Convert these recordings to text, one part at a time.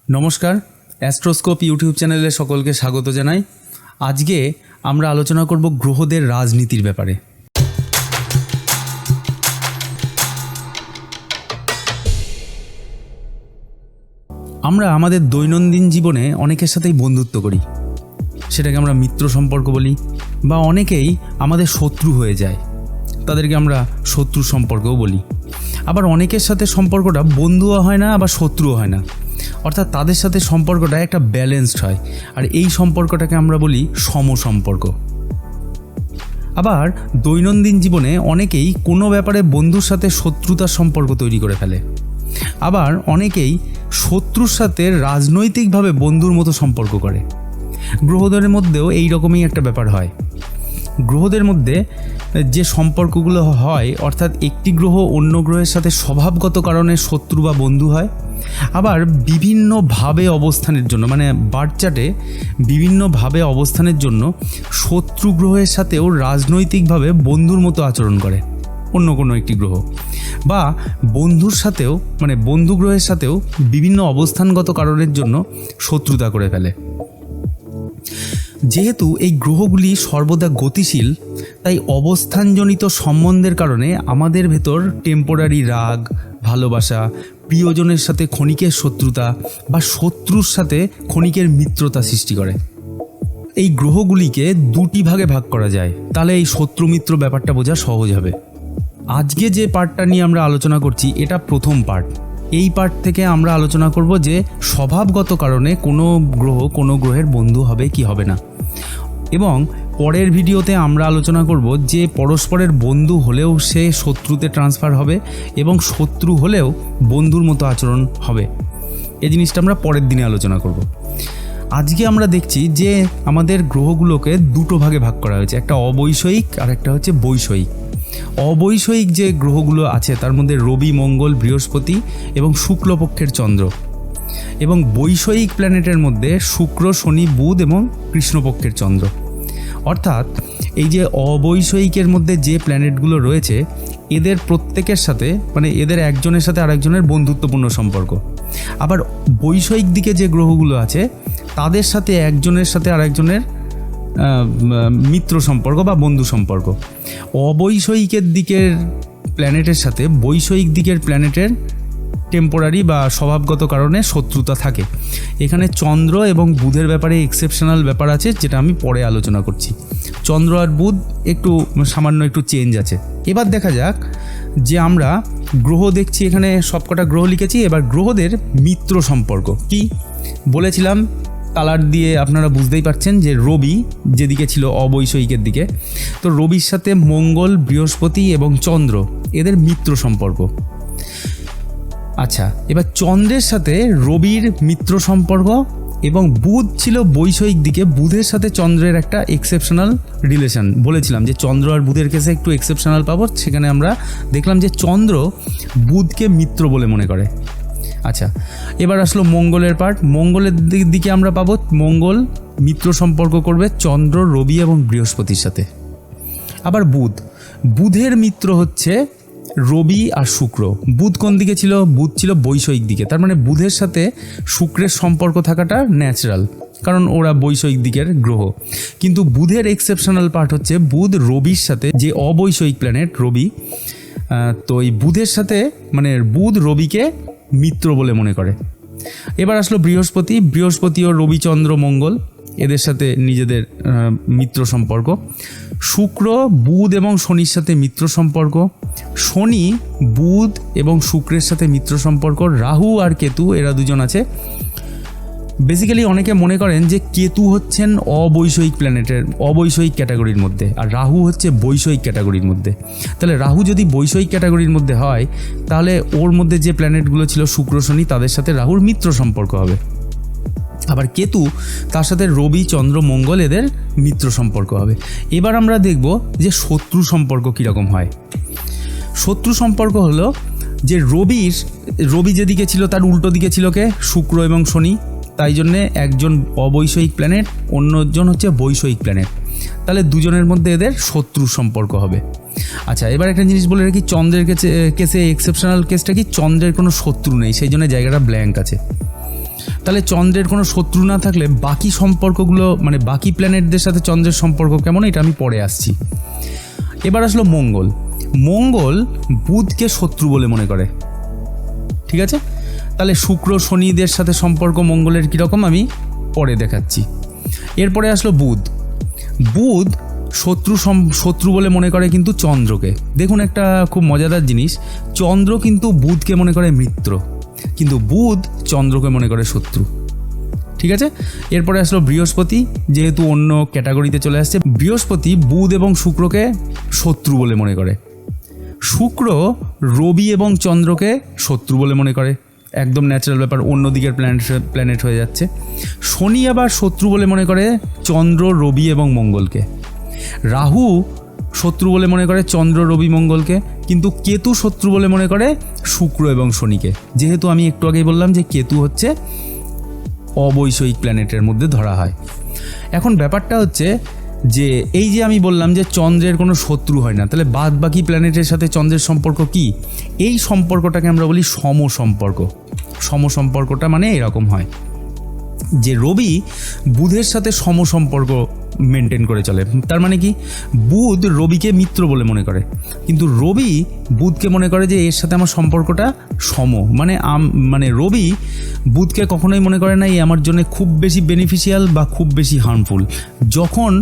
নমস্কার, অ্যাস্ট্রোস্কোপ ইউটিউব চ্যানেলে সকলকে স্বাগত জানাই। আজকে আমরা আলোচনা করব গ্রহদের রাজনীতির ব্যাপারে। আমরা আমাদের দৈনন্দিন জীবনে অনেকের সাথেই বন্ধুত্ব করি, সেটাকে আমরা মিত্র সম্পর্ক বলি, বা অনেকেই আমাদের শত্রু হয়ে যায়, তাদেরকে আমরা শত্রু সম্পর্কও বলি। আবার অনেকের সাথে সম্পর্কটা বন্ধুও হয় না, আবার শত্রুও হয় না, অর্থাৎ তাদের সাথে সম্পর্কটা একটা ব্যালেন্সড হয়, আর এই সম্পর্কটাকে আমরা বলি সমসম্পর্ক। আবার দৈনন্দিন জীবনে অনেকেই কোনো ব্যাপারে বন্ধুর সাথে শত্রুতার সম্পর্ক তৈরি করে ফেলে। আবার অনেকেই শত্রুর সাথে রাজনৈতিকভাবে বন্ধুর মতো সম্পর্ক করে। গ্রহদের মধ্যেও এই রকমই একটা ব্যাপার হয়। গ্রহদের মধ্যে যে সম্পর্কগুলো হয়, অর্থাৎ একটি গ্রহ অন্য গ্রহের সাথে স্বভাবগত কারণে শত্রু বা বন্ধু হয়। আবার বিভিন্নভাবে অবস্থানের জন্য, মানে বার্থ চার্টে বিভিন্নভাবে অবস্থানের জন্য শত্রু গ্রহের সাথেও রাজনৈতিকভাবে বন্ধুর মতো আচরণ করে অন্য কোনো একটি গ্রহ, বা বন্ধুর সাথেও, মানে বন্ধু গ্রহের সাথেও বিভিন্ন অবস্থানগত কারণের জন্য শত্রুতা করে ফেলে। যেহেতু এই গ্রহগুলি সর্বদা গতিশীল, তাই অবস্থানজনিত সম্বন্ধের কারণে আমাদের ভেতর টেম্পোরারি রাগ, ভালোবাসা, প্রিয়জনের সাথে ক্ষণিকের শত্রুতা বা শত্রুর সাথে ক্ষণিকের মিত্রতা সৃষ্টি করে। এই গ্রহগুলিকে দুটি ভাগে ভাগ করা যায়, তাহলে এই শত্রু মিত্র ব্যাপারটা বোঝা সহজ হবে। আজকে যে পার্টটা নিয়ে আমরা আলোচনা করছি, এটা প্রথম পার্ট। এই পার্ট থেকে আমরা আলোচনা করব যে স্বভাবগত কারণে কোনো গ্রহ কোনো গ্রহের বন্ধু হবে কি হবে না, এবং পরের ভিডিওতে আমরা আলোচনা করব যে পরস্পরের বন্ধু হলেও সে শত্রুতে ট্রান্সফার হবে, এবং শত্রু হলেও বন্ধুর মতো আচরণ হবে। এই জিনিসটা আমরা পরের দিনে আলোচনা করব। আজকে আমরা দেখছি যে আমাদের গ্রহগুলোকে দুটো ভাগে ভাগ করা হয়েছে, একটা অবৈষয়িক আর একটা হচ্ছে বৈষয়িক। অবৈষয়িক যে গ্রহগুলো আছে তার মধ্যে রবি, মঙ্গল, বৃহস্পতি এবং শুক্লপক্ষের চন্দ্র, এবং বৈষয়িক প্ল্যানেটের মধ্যে শুক্র, শনি, বুধ এবং কৃষ্ণপক্ষের চন্দ্র। অর্থাৎ এই যে অবৈষয়িকের মধ্যে যে প্ল্যানেটগুলো রয়েছে, এদের প্রত্যেকের সাথে, মানে এদের একজনের সাথে আরেকজনের বন্ধুত্বপূর্ণ সম্পর্ক। আবার বৈষয়িক দিকে যে গ্রহগুলো আছে তাদের সাথে একজনের সাথে আরেকজনের মিত্র সম্পর্ক বা বন্ধু সম্পর্ক। অবৈষয়িকের দিকের প্ল্যানেটের সাথে বৈষয়িক দিকের প্ল্যানেটের টেম্পোরারি বা স্বভাবগত কারণে শত্রুতা থাকে। এখানে চন্দ্র এবং বুধের ব্যাপারে এক্সেপশনাল ব্যাপার আছে, যেটা আমি পরে আলোচনা করছি। চন্দ্র আর বুধ একটু সামান্য একটু চেঞ্জ আছে। এবার দেখা যাক যে আমরা গ্রহ দেখছি, এখানে সবকটা গ্রহ লিখেছি। এবার গ্রহদের মিত্র সম্পর্ক কি বলেছিলাম, কালার দিয়ে আপনারা বুঝতেই পারছেন যে রবি যেদিকে ছিল অবৈষয়িকের দিকে, তো রবির সাথে মঙ্গল, বৃহস্পতি এবং চন্দ্র এদের মিত্র সম্পর্ক। আচ্ছা, এবার চন্দ্রের সাথে রবির মিত্র সম্পর্ক, এবং বুধ ছিল বৈষয়িক দিকে, বুধের সাথে চন্দ্রের একটা এক্সেপশনাল রিলেশন। বলেছিলাম যে চন্দ্র আর বুধের কেসে একটু এক্সেপশনাল পাবো, সেখানে আমরা দেখলাম যে চন্দ্র বুধকে মিত্র বলে মনে করে। আচ্ছা, এবার আসলো মঙ্গলের পার্ট। মঙ্গলের দিকে আমরা পাবো মঙ্গল মিত্র সম্পর্ক করবে চন্দ্র, রবি এবং বৃহস্পতির সাথে। আবার বুধের মিত্র হচ্ছে রবি আর শুক্র। বুধ কোন দিকে ছিল? বুধ ছিল বৈষয়িক দিকে, তার মানে বুধের সাথে শুক্রের সম্পর্ক থাকাটা ন্যাচারাল, কারণ ওরা বৈষয়িক দিকের গ্রহ। কিন্তু বুধের এক্সেপশনাল পার্ট হচ্ছে বুধ রবির সাথে, যে অবৈষয়িক প্ল্যানেট রবি, তো এই বুধের সাথে, মানে বুধ রবিকে মিত্র বলে মনে করে। এবার আসলো বৃহস্পতি ও রবি, চন্দ্র, মঙ্গল এদের সাথে নিজেদের মিত্র সম্পর্ক। শুক্র বুধ এবং শনির সাথে মিত্র সম্পর্ক। শনি বুধ এবং শুক্রের সাথে মিত্র সম্পর্ক। রাহু আর কেতু এরা দুজন আছে। বেসিক্যালি অনেকে মনে করেন যে কেতু হচ্ছেন অবৈষয়িক প্ল্যানেটের, অবৈষয়িক ক্যাটাগরির মধ্যে, আর রাহু হচ্ছে বৈষয়িক ক্যাটাগরির মধ্যে। তাহলে রাহু যদি বৈষয়িক ক্যাটাগরির মধ্যে হয়, তাহলে ওর মধ্যে যে প্ল্যানেটগুলো ছিল শুক্র, শনি, তাদের সাথে রাহুর মিত্র সম্পর্ক হবে। আবার কেতু, তার সাথে রবি, চন্দ্র, মঙ্গল এদের মিত্র সম্পর্ক হবে। এবার আমরা দেখব যে শত্রু সম্পর্ক কীরকম হয়। শত্রু সম্পর্ক হলো যে রবি যেদিকে ছিল তার উল্টো দিকে ছিল কে? শুক্র এবং শনি। তাই জন্যে একজন অবৈষয়িক প্ল্যানেট, অন্যজন হচ্ছে বৈষয়িক প্ল্যানেট, তাহলে দুজনের মধ্যে এদের শত্রু সম্পর্ক হবে। আচ্ছা, এবার একটা জিনিস বলে রাখি, চন্দ্রের কেসে এক্সেপশনাল কেসটা কি, চন্দ্রের কোনো শত্রু নেই, সেই জন্য জায়গাটা ব্ল্যাঙ্ক আছে। তাহলে চন্দ্রের কোনো শত্রু না থাকলে বাকি সম্পর্কগুলো মানে বাকি প্ল্যানেটদের সাথে চন্দ্রের সম্পর্ক কেমন, এটা আমি পরে আসছি। এবার আসলো মঙ্গল। মঙ্গল বুধকে শত্রু বলে মনে করে, ঠিক আছে। তাহলে শুক্র শনিদের সাথে সম্পর্ক মঙ্গলের কীরকম আমি পরে দেখাচ্ছি। এরপরে আসলো বুধ। বুধ শত্রু বলে মনে করে কিন্তু চন্দ্রকে। দেখুন একটা খুব মজাদার জিনিস, চন্দ্র কিন্তু বুধকে মনে করে মিত্র, কিন্তু বুধ চন্দ্রকে মনে করে শত্রু, ঠিক আছে। এরপরে আসলো বৃহস্পতি, যেহেতু অন্য ক্যাটাগরিতে চলে আসছে। বৃহস্পতি বুধ এবং শুক্রকে শত্রু বলে মনে করে। শুক্র রবি এবং চন্দ্রকে শত্রু বলে মনে করে, একদম ন্যাচারাল ব্যাপার, অন্য দিকের প্ল্যানেট হয়ে যাচ্ছে। শনি আবার শত্রু বলে মনে করে চন্দ্র রবি এবং মঙ্গলকে। রাহু শত্রু বলে মনে করে চন্দ্র রবি মঙ্গলকে, কিন্তু কেতু শত্রু বলে মনে করে শুক্র এবং শনিকে। যেহেতু আমি একটু আগেই বললাম যে কেতু হচ্ছে অবৈষয়িক প্ল্যানেটের মধ্যে ধরা হয়। এখন ব্যাপারটা হচ্ছে যে এই যে আমি বললাম যে চন্দ্রের কোনো শত্রু হয় না, তাহলে বাদ বাকি প্ল্যানেটের সাথে চন্দ্রের সম্পর্ক কি? এই সম্পর্কটাকে আমরা বলি সমসম্পর্ক। সমসম্পর্কটা মানে এরকম হয় যে রবি বুধের সাথে সমসম্পর্ক মেনটেন করে চলে। তার মানে কি, বুধ রবিকে মিত্র বলে মনে করে, কিন্তু রবি বুধকে মনে করে যে এর সাথে আমার সম্পর্কটা সম। মানে রবি বুধকে কখনোই মনে করে না এই আমার জন্য খুব বেশি বেনিফিশিয়াল বা খুব বেশি হার্মফুল। যখন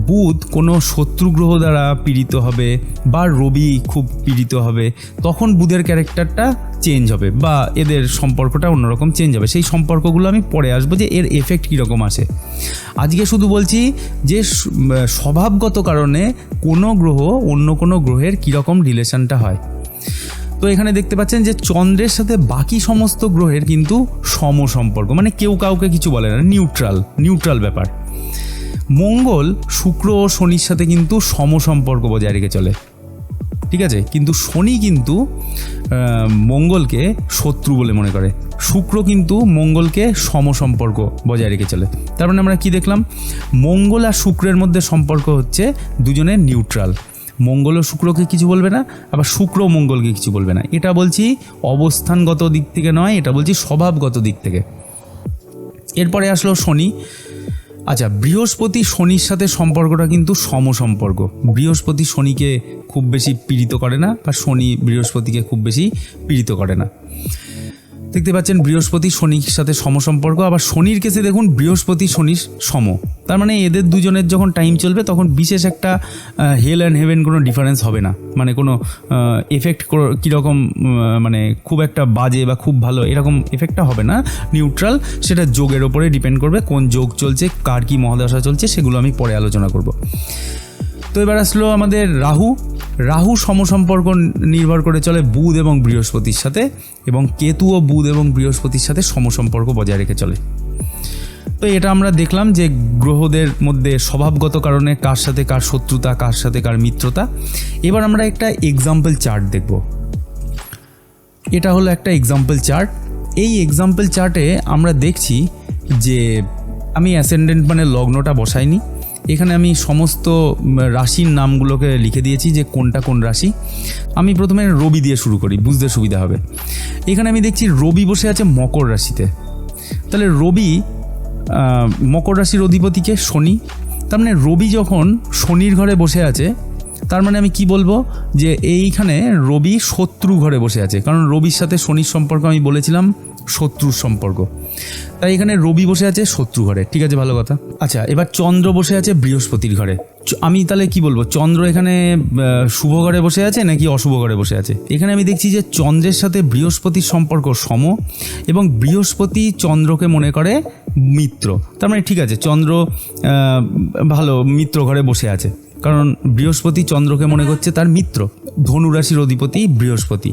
বুধ কোনো শত্রু গ্রহ দ্বারা পীড়িত হবে বা রবি খুব পীড়িত হবে, তখন বুধের ক্যারেক্টারটা চেঞ্জ হবে বা এদের সম্পর্কটা অন্যরকম চেঞ্জ হবে। সেই সম্পর্কগুলো আমি পরে আসবো যে এর এফেক্ট কীরকম আসে। আজকে শুধু বলছি যে স্বভাবগত কারণে কোনো গ্রহ অন্য কোনো গ্রহের কীরকম রিলেশনটা হয়। তো এখানে দেখতে পাচ্ছেন যে চন্দ্রের সাথে বাকি সমস্ত গ্রহের কিন্তু সমসম্পর্ক, মানে কেউ কাউকে কিছু বলে না, নিউট্রাল ব্যাপার। মঙ্গল শুক্র ও শনির সাথে কিন্তু সমসম্পর্ক বজায় রেখে চলে, ঠিক আছে, কিন্তু শনি কিন্তু মঙ্গলকে শত্রু বলে মনে করে। শুক্র কিন্তু মঙ্গলকে সমসম্পর্ক বজায় রেখে চলে। তার মানে আমরা কি দেখলাম, মঙ্গল আর শুক্রের মধ্যে সম্পর্ক হচ্ছে দুজনের নিউট্রাল। মঙ্গল ও শুক্রকে কিছু বলবে না, আবার শুক্র মঙ্গলকে কিছু বলবে না। এটা বলছি অবস্থানগত দিক থেকে নয়, এটা বলছি স্বভাবগত দিক থেকে। এরপরে আসলো শনি। আচ্ছা, বৃহস্পতি শনির সাথে সম্পর্কটা কিন্তু সমসম্পর্ক। বৃহস্পতি শনিকে খুব বেশি পীড়িত করে না, বা শনি বৃহস্পতিকে খুব বেশি পীড়িত করে না। দেখতে পাচ্ছেন বৃহস্পতি শনির সাথে সমসম্পর্ক। আবার শনির কেসে দেখুন বৃহস্পতি শনির সম। তার মানে এদের দুজনের যখন টাইম চলবে তখন বিশেষ একটা হেল অ্যান্ড হেভেন কোনো ডিফারেন্স হবে না, মানে কোনো এফেক্ট কীরকম মানে খুব একটা বাজে বা খুব ভালো এরকম এফেক্টটা হবে না, নিউট্রাল। সেটা যোগের ওপরে ডিপেন্ড করবে, কোন যোগ চলছে, কার কী মহাদশা চলছে, সেগুলো আমি পরে আলোচনা করব। তো এবার আসলো আমাদের রাহু সমসম্পর্ক নির্ভর করে চলে বুধ এবং বৃহস্পতির সাথে, এবং কেতুও বুধ এবং বৃহস্পতির সাথে সমসম্পর্ক বজায় রেখে চলে। তো এটা আমরা দেখলাম যে গ্রহদের মধ্যে স্বভাবগত কারণে কার সাথে কার শত্রুতা, কার সাথে কার মিত্রতা। এবার আমরা একটা এক্সাম্পল চার্ট দেখব। এটা হলো একটা এক্সাম্পল চার্ট। এই এক্সাম্পল চার্টে আমরা দেখছি যে আমি অ্যাসেন্ডেন্ট মানে লগ্নটা বসাইনি, এখানে আমি সমস্ত রাশির নামগুলোকে লিখে দিয়েছি যে কোনটা কোন রাশি। আমি প্রথমে রবি দিয়ে শুরু করি, বুঝতে সুবিধা হবে। এখানে আমি দেখছি রবি বসে আছে মকর রাশিতে। তাহলে রবি মকর রাশির অধিপতিকে শনি। তার মানে রবি যখন শনির ঘরে বসে আছে, তার মানে আমি কি বলবো যে এইখানে রবি শত্রু ঘরে বসে আছে, কারণ রবির সাথে শনির সম্পর্ক আমি বলেছিলাম শত্রুর সম্পর্ক। তাই এখানে রবি বসে আছে শত্রু ঘরে, ঠিক আছে, ভালো কথা। আচ্ছা, এবার চন্দ্র বসে আছে বৃহস্পতির ঘরে। আমি তাহলে কি বলবো, চন্দ্র এখানে শুভ ঘরে বসে আছে নাকি অশুভ ঘরে বসে আছে? এখানে আমি দেখছি যে চন্দ্রের সাথে বৃহস্পতির সম্পর্ক সম, এবং বৃহস্পতি চন্দ্রকে মনে করে মিত্র। তার মানে ঠিক আছে, চন্দ্র ভালো মিত্র ঘরে বসে আছে, কারণ বৃহস্পতি চন্দ্রকে মনে করছে তার মিত্র। ধনুরাশির অধিপতি বৃহস্পতি।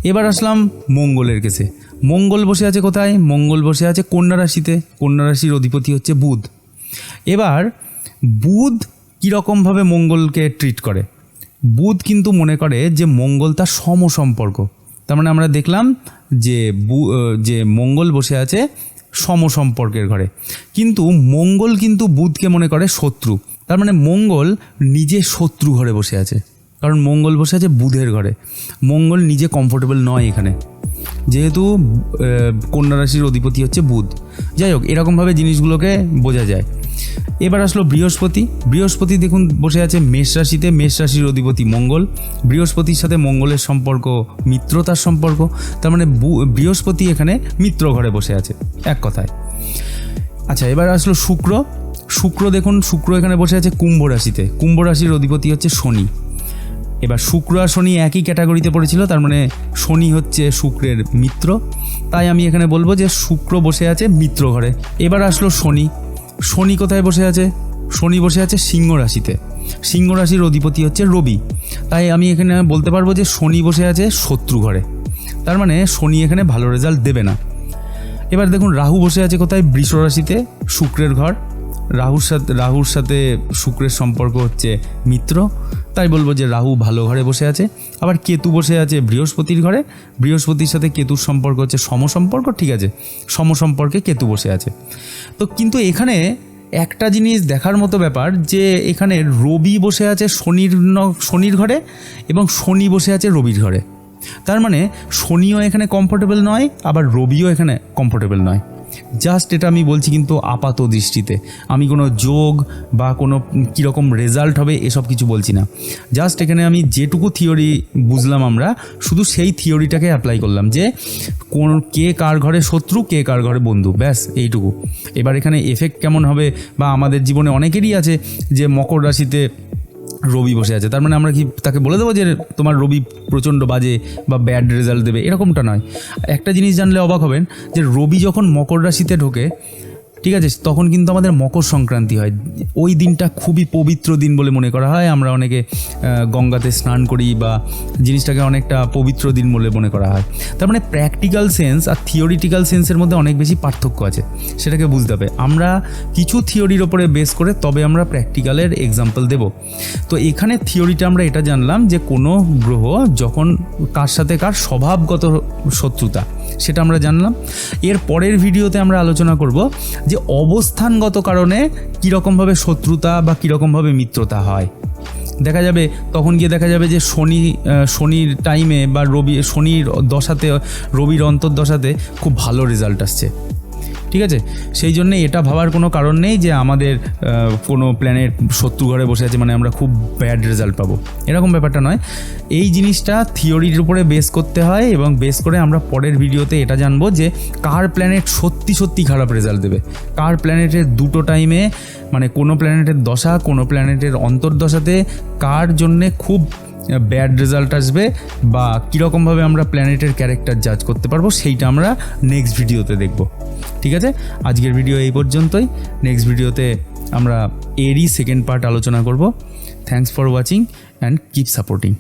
এবার আসলাম মঙ্গলের কেসে। মঙ্গল বসে আছে কোথায়? মঙ্গল বসে আছে কন্যা রাশিতে। কন্যা রাশির অধিপতি হচ্ছে বুধ। এবার বুধ কীরকমভাবে মঙ্গলকে ট্রিট করে? বুধ কিন্তু মনে করে যে মঙ্গল তার সমসম্পর্ক। তার মানে আমরা দেখলাম যে মঙ্গল বসে আছে সমসম্পর্কের ঘরে, কিন্তু মঙ্গল কিন্তু বুধকে মনে করে শত্রু। তার মানে মঙ্গল নিজে শত্রু ঘরে বসে আছে, কারণ মঙ্গল বসে আছে বুধের ঘরে। মঙ্গল নিজে কমফোর্টেবল নয় এখানে। যেহেতু কন্যা রাশির অধিপতি হচ্ছে বুধ। যাই হোক, এরকমভাবে জিনিসগুলোকে বোঝা যায়। এবার আসলো বৃহস্পতি। বৃহস্পতি দেখুন বসে আছে মেষ রাশিতে, মেষ রাশির অধিপতি মঙ্গল। বৃহস্পতির সাথে মঙ্গলের সম্পর্ক মিত্রতার সম্পর্ক, তার মানে বৃহস্পতি এখানে মিত্র ঘরে বসে আছে এক কথায়। আচ্ছা, এবার আসলো শুক্র। শুক্র দেখুন, শুক্র এখানে বসে আছে কুম্ভ রাশিতে। কুম্ভ রাশির অধিপতি হচ্ছে শনি। এবার শুক্র আর শনি একই ক্যাটাগরিতে পড়েছিল, তার মানে শনি হচ্ছে শুক্রের মিত্র, তাই আমি এখানে বলবো যে শুক্র বসে আছে মিত্র ঘরে। এবার আসলো শনি। শনি কোথায় বসে আছে? শনি বসে আছে সিংহ রাশিতে। সিংহ রাশির অধিপতি হচ্ছে রবি, তাই আমি এখানে বলতে পারবো যে শনি বসে আছে শত্রু ঘরে, তার মানে শনি এখানে ভালো রেজাল্ট দেবে না। এবার দেখুন রাহু বসে আছে কোথায়? বৃষ রাশিতে, শুক্রের ঘর। রাহুর সাথে শুক্রের সম্পর্ক হচ্ছে মিত্র, তাই বলবো যে রাহু ভালো ঘরে বসে আছে। আবার কেতু বসে আছে বৃহস্পতির ঘরে। বৃহস্পতির সাথে কেতুর সম্পর্ক হচ্ছে সমসম্পর্ক, ঠিক আছে, সমসম্পর্কে কেতু বসে আছে। তো কিন্তু এখানে একটা জিনিস দেখার মতো ব্যাপার যে এখানে রবি বসে আছে শনির ঘরে এবং শনি বসে আছে রবির ঘরে। তার মানে শনিও এখানে কমফোর্টেবল নয়, আবার রবিও এখানে কমফোর্টেবল নয়। জাস্ট এটা আমি বলছি কিন্তু আপাত দৃষ্টিতে, আমি কোনো যোগ বা কোনো কীরকম রেজাল্ট হবে এসব কিছু বলছি না। জাস্ট এখানে আমি যেটুকু থিওরি বুঝলাম আমরা শুধু সেই থিওরিটাকে অ্যাপ্লাই করলাম যে কে কার ঘরে শত্রু, কে কার ঘরে বন্ধু, ব্যাস এইটুকু। এবার এখানে এফেক্ট কেমন হবে, বা আমাদের জীবনে অনেকেরই আছে যে মকর রাশিতে রবি বসে আছে, তার মানে আমরা কি তাকে বলে দেবো যে তোমার রবি প্রচণ্ড বাজে বা ব্যাড রেজাল্ট দেবে? এরকমটা নয়। একটা জিনিস জানলে অবাক হবেন যে রবি যখন মকর রাশিতে ঢোকে, ঠিক আছে, তখন কিন্তু আমাদের মকর সংক্রান্তি হয়। ওই দিনটা খুবই পবিত্র দিন বলে মনে করা হয়। আমরা অনেকে গঙ্গাতে স্নান করি বা জিনিসটাকে অনেকটা পবিত্র দিন বলে মনে করা হয়। তার মানে প্র্যাকটিক্যাল সেন্স আর থিওরিটিক্যাল সেন্সের মধ্যে অনেক বেশি পার্থক্য আছে, সেটাকে বুঝতে হবে। আমরা কিছু থিওরির ওপরে বেস করে তবে আমরা প্র্যাকটিক্যালের এক্সাম্পল দেব। তো এখানে থিওরিটা আমরা এটা জানলাম যে কোনো গ্রহ যখন কার সাথে কার স্বভাবগত শত্রুতা, সেটা আমরা জানলাম। এর পরের ভিডিওতে আমরা আলোচনা করব যে অবস্থানগত কারণে কীরকমভাবে শত্রুতা বা কীরকমভাবে মিত্রতা হয়। দেখা যাবে তখন গিয়ে দেখা যাবে যে শনির টাইমে বা শনির দশাতে, রবির অন্তর্দশাতে খুব ভালো রেজাল্ট আসছে, ঠিক আছে। সেই জন্য এটা ভাবার কোনো কারণ নেই যে আমাদের কোনো প্ল্যানেট শত্রু ঘরে বসে আছে মানে আমরা খুব ব্যাড রেজাল্ট পাবো, এরকম ব্যাপারটা নয়। এই জিনিসটা থিওরির উপরে বেস করতে হয় এবং বেস করে আমরা পরের ভিডিওতে এটা জানবো যে কার প্ল্যানেট সত্যি সত্যি খারাপ রেজাল্ট দেবে, কার প্ল্যানেটের দুটো টাইমে, মানে কোনো প্ল্যানেটের দশা, কোনো প্ল্যানেটের অন্তর্দশাতে কার জন্যে খুব ব্যাড রেজাল্ট আসবে, বা কীরকমভাবে আমরা প্ল্যানেটের ক্যারেক্টার জাজ করতে পারবো, সেইটা আমরা নেক্সট ভিডিওতে দেখব, ঠিক আছে। আজকের ভিডিও এই পর্যন্তই। নেক্সট ভিডিওতে আমরা এরই সেকেন্ড পার্ট আলোচনা করব। Thanks for watching and keep supporting.